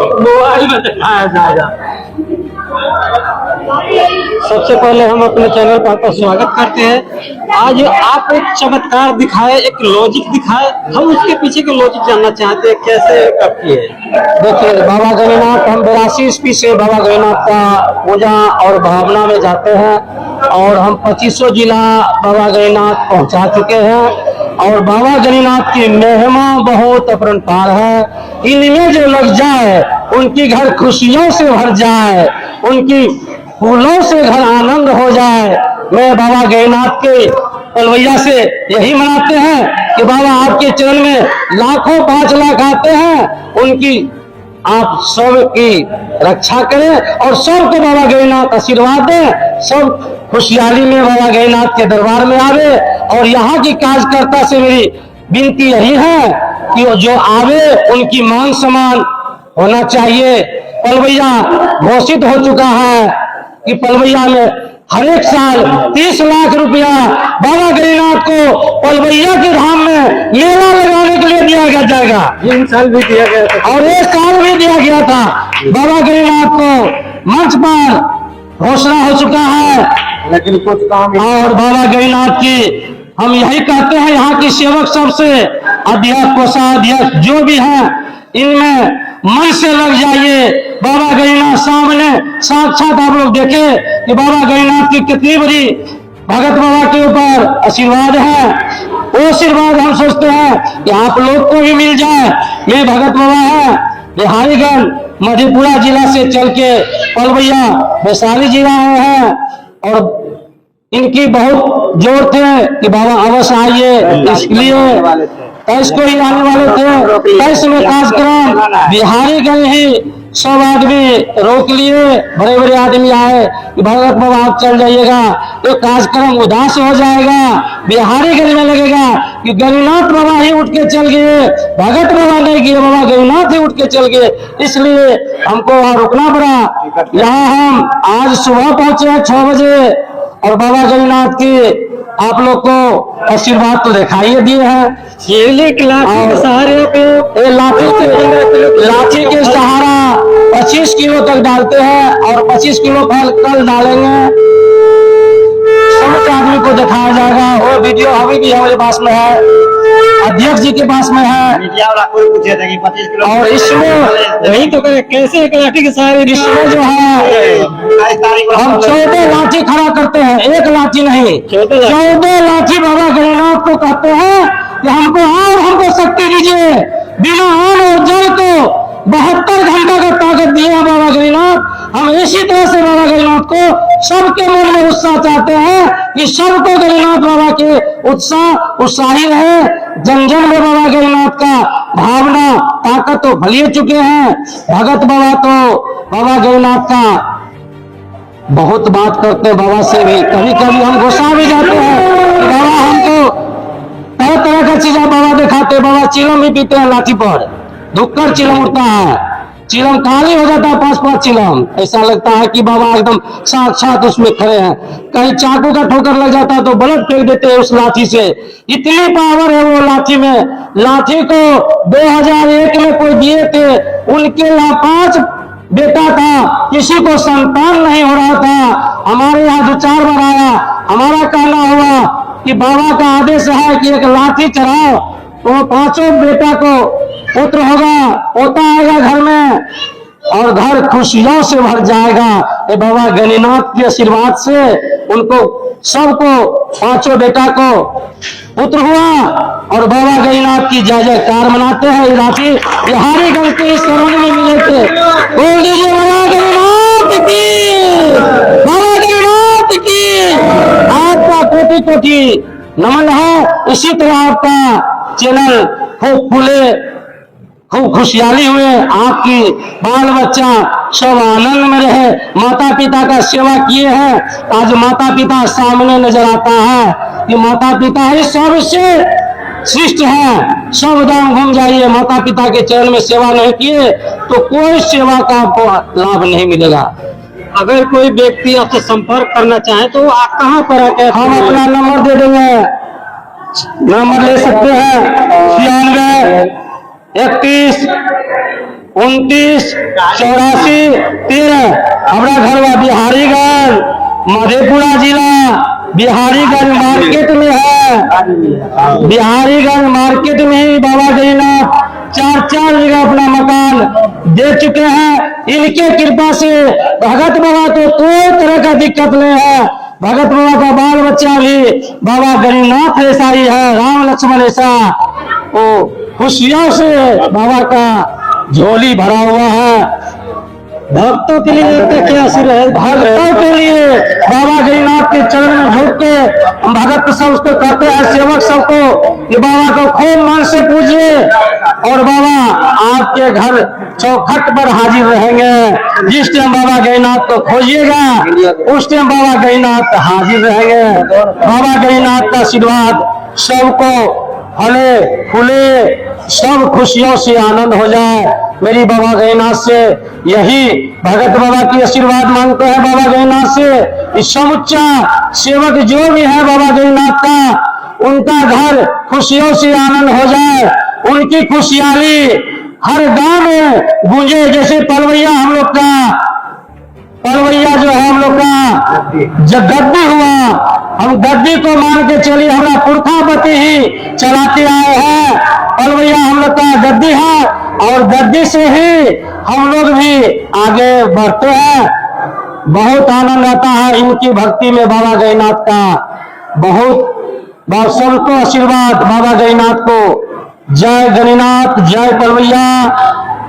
Mobile में दिखाया जाएगा। सबसे पहले हम अपने चैनल पर आपका स्वागत करते हैं। आज आप एक चमत्कार दिखाए, एक लॉजिक दिखाए, हम उसके पीछे के लॉजिक जानना चाहते हैं, कैसे कब किए। देखिए बाबा गणिनाथ, हम 82 ईस्वी से बाबा गणिनाथ का पूजा और भावना में जाते हैं और हम 2500 जिला बाबा गणिनाथ पहुंचा चुके हैं और बाबा गणिनाथ की महिमा बहुत अपरंपार है। इनमें जो लग जाए उनकी घर खुशियों से भर जाए, उनकी फूलों से घर आनंद हो जाए। मैं बाबा गणिनाथ के पलवैया से यही मनाते हैं कि बाबा आपके चरण में लाखों 5 लाख आते हैं, उनकी आप सब की रक्षा करें और सबको बाबा गणिनाथ आशीर्वाद दें, सब खुशहाली में बाबा गणिनाथ के दरबार में आवे। और यहाँ की कार्यकर्ता से मेरी विनती यही है कि जो आवे उनकी मान सम्मान होना चाहिए। पलवैया घोषित हो चुका है कि पलवैया में हर एक साल 30 लाख रुपया बाबा गणिनाथ को पलवैया के धाम में मेला लगाने के लिए दिया जाएगा। इन साल भी दिया गया था और एक साल भी दिया गया था। बाबा गणिनाथ को मंच पर घोषणा हो चुका है, लेकिन कुछ काम और बाबा गणिनाथ की हम यही कहते हैं, यहाँ की सेवक सबसे अध्यक्ष कोषाध्यक्ष जो भी हैं, इनमें मन से लग जाइए। बाबा गणिनाथ सामने साक्षात आप लोग देखे कि बाबा गणिनाथ की कितनी बड़ी भगत बाबा के ऊपर आशीर्वाद है। वो आशीर्वाद हम सोचते हैं कि आप लोग को भी मिल जाए। मैं भगत बाबा है बिहारीगंज मधेपुरा जिला से चल के पलवैया वैशाली जिला में है और इनकी बहुत जोर थे कि बाबा अवश्य आइए, इसलिए तैस को ही आने वाले थे। तैस में कार्यक्रम बिहारीगंज ही सब आदमी रोक लिए, बड़े बड़े आदमी आए कि भगत बाबा आप चल जाइएगा तो कार्यक्रम उदास हो जाएगा। बिहारीगंज में लगेगा कि गणिनाथ बाबा ही उठ के चल गए, भगत बाबा नहीं गए, बाबा गणिनाथ ही उठ के चल गए, इसलिए हमको वहां रुकना पड़ा। यहाँ हम आज सुबह पहुंचे 6 बजे और बाबा गणिनाथ की आप लोग को आशीर्वाद तो दिखाई दिए हैं। सहारे पे लाठी के सहारा 25 किलो तक डालते हैं और 25 किलो फल कल डालेंगे। समस्त आदमी को दिखाया जाएगा। वो वीडियो अभी भी हमारे पास में है, अध्यक्ष जी के पास में है। मीडिया वाला कोई पूछे थे कि 25 किलो और इसमें वही तो कैसे एक लाठी के सहारे इसमें जो है हम 14 लाठी खड़ा करते हैं, एक लाठी नहीं 14 लाठी बाबा गणिनाथ को कहते हैं कि हमको शक्ति दीजिए। बिना अन्न और जल को 72 घंटा का ताकत दिया बाबा गणिनाथ। हम इसी तरह से बाबा गणिनाथ को सबके मन में उत्साह चाहते हैं कि सबको गणिनाथ बाबा के उत्साही रहे। जन जन में बाबा गणिनाथ का भावना ताकत तो भलिए चुके हैं। भगत बाबा तो बाबा गणिनाथ का बहुत बात करते हैं, बाबा से भी कभी कभी हम गुस्सा भी जाते हैं। बाबा हमको तरह तरह का चीजें बाबा दिखाते। बाबा चिलम भी पीते हैं, लाठी पर धुक्कर चिलम उठता है, चिलम काली हो जाता है 5-5 चिलम। ऐसा लगता है कि बाबा एकदम साक्षात उसमें खड़े हैं। कहीं चाकू का ठोकर लग जाता है तो ब्लड फेंक देते हैं उस लाठी से, इतनी पावर है वो लाठी में। लाठी को 2001 में कोई दिए थे, उनके यहाँ 5 बेटा था, किसी को संतान नहीं हो रहा था। हमारे यहाँ 2-4 बार आया, हमारा कहना हुआ कि बाबा का आदेश है कि एक लाठी चढ़ाओ तो 5 बेटा को पुत्र होगा, पोता आएगा घर में और घर खुशियों से भर जाएगा। ये बाबा गणिनाथ के आशीर्वाद से उनको सबको 5 बेटा को पुत्र हुआ और बाबा गणिनाथ की जय जयकार मनाते हैं। ये राशि बिहारीगंज के इस सरोने में मिले थे। बोल दीजिए बाबा गणिनाथ की, बाबा गणिनाथ की। आपका कोटि कोटि नमन है। इसी तरह आपका चैनल खूब खुले, खूब खुशहाली हुए, आपकी बाल बच्चा सब आनंद में रहे। माता पिता का सेवा किए हैं, आज माता पिता सामने नजर आता है कि माता पिता ही सबसे श्रेष्ठ है। सब दाम घूम जाइए, माता पिता के चरण में सेवा नहीं किए तो कोई सेवा का आपको लाभ नहीं मिलेगा। अगर कोई व्यक्ति आपसे संपर्क करना चाहे तो आप कहाँ पर आके हम अपना नंबर दे देंगे, नंबर ले सकते हैं 96 31 29 84 13। हमारा घर बा बिहारीगंज, मधेपुरा जिला, बिहारीगंज मार्केट में है। बिहारीगंज मार्केट में ही बाबा गरीनाथ 4 जगह अपना मकान दे चुके हैं। इनके कृपा से भगत बाबा को कोई तरह का दिक्कत नहीं है। भगत बाबा का बाल बच्चा भी बाबा गरीनाथ ऐसा ही है, राम लक्ष्मण ऐसा। वो खुशियों से बाबा का झोली भरा हुआ है। भक्तों के लिए आपका क्या आशीर्वाद है? भक्तों के लिए बाबा गरीनाथ के चरण में झुक के भगत सब उसको कहते हैं, सेवक सबको कि बाबा को खूब मन से पूजिए और बाबा आपके घर चौखट पर हाजिर रहेंगे। जिस टाइम बाबा गरीनाथ को खोजिएगा उस टाइम बाबा गरीनाथ हाजिर रहेंगे। बाबा गरीनाथ का आशीर्वाद सबको फले फूले, सब खुशियों से आनंद हो जाए। मेरी बाबा गरीनाथ से यही भगत बाबा की आशीर्वाद मांगते हैं। बाबा गरीनाथ से इस समुच्चा सेवक जो भी है बाबा गरीनाथ का, उनका घर खुशियों से आनंद हो जाए। उनकी खुशहाली हर गांव में गूंजे। जैसे पलवैया हम लोग का, पलवैया जो है हम लोग का जब गद्दी हुआ, हम गद्दी को मान के चलिए, हमारा पुरखापति ही चलाते आए हैं। पलवैया हम लोग का गद्दी है और गद्दी से ही हम लोग भी आगे बढ़ते हैं। बहुत आनंद आता है इनकी भक्ति में बाबा गरीनाथ का। बहुत सबको आशीर्वाद बाबा गरीनाथ को। जय गरीनाथ, जय पलवैया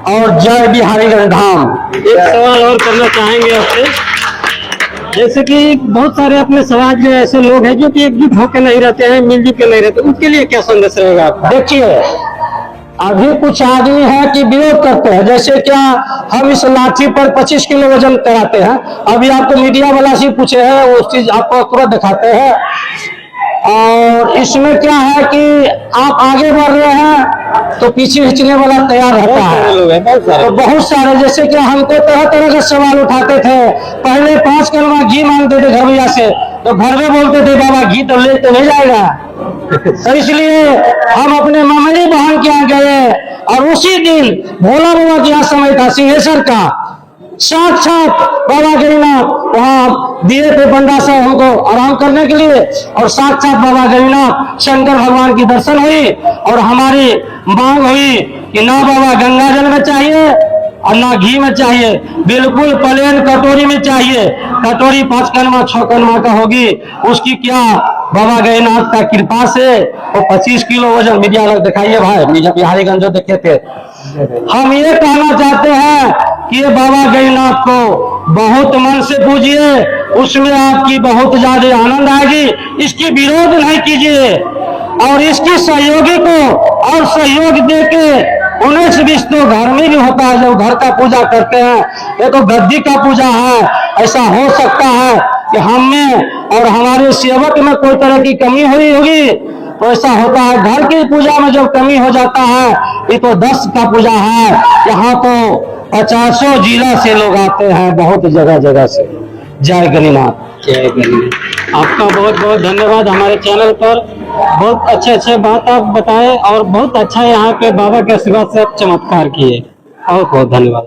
और जय बिहारीगंज धाम। एक सवाल और करना चाहेंगे आपसे। जैसे कि बहुत सारे अपने समाज में ऐसे लोग हैं जो कि एकजुट होकर नहीं रहते हैं, मिलजुल के नहीं रहते, उनके लिए क्या संदेश रहेगा आपका? देखिए, अभी कुछ आदमी है कि विरोध करते हैं। जैसे क्या हम इस लाठी पर 25 किलो वजन कराते हैं। अभी आपको मीडिया वाला से पूछे हैं, वो चीज आपको तुरंत दिखाते हैं। और इसमें क्या है कि आप आगे बढ़ रहे हैं तो पीछे खींचने वाला तैयार रहता है। तो बहुत सारे, जैसे कि हमको तरह तरह के सवाल उठाते थे। पहले 5 कलमा घी मांगते थे घर भैया से, तो घर में बोलते थे बाबा घी तो ले तो नहीं जाएगा। तो इसलिए हम अपने ममनी बहन के यहाँ गए और उसी दिन भोला बाबा के यहाँ समय था सिंहेश्वर का। साक्षात बाबा गरीनाथ वहाँ दिए थे बंदा साहब हमको आराम करने के लिए, और साक्षात बाबा गरीनाथ शंकर भगवान की दर्शन हुई और हमारी मांग हुई कि ना बाबा गंगा जल में चाहिए और ना घी में चाहिए, बिल्कुल प्लेन कटोरी में चाहिए। कटोरी 5 कलमा 6 कलमा का होगी। उसकी क्या बाबा गरीनाथ का कृपा से वो 25 किलो वजन। मीडिया लोग दिखाइए भाई, बिहारीगंज जो देखे थे। हम ये कहना चाहते हैं कि ये बाबा गरीनाथ को बहुत मन से पूजिए, उसमें आपकी बहुत ज्यादा आनंद आएगी। इसकी विरोध नहीं कीजिए और इसकी सहयोगी को और सहयोग देके 19-20 तो घर में भी होता है जब घर का पूजा करते हैं। ये तो गद्दी का पूजा है। ऐसा हो सकता है कि हम में और हमारे सेवक में कोई तरह की कमी हुई होगी, तो ऐसा होता है। घर की पूजा में जब कमी हो जाता है, ये तो 10 का पूजा है। यहाँ तो 50 जिला से लोग आते हैं, बहुत जगह जगह से। जय गरीनाथ। जय गरीनाथ। आपका बहुत बहुत धन्यवाद हमारे चैनल पर। बहुत अच्छे बात आप बताए और बहुत अच्छा यहाँ पे बाबा के आशीर्वाद से आप चमत्कार किए। बहुत बहुत धन्यवाद।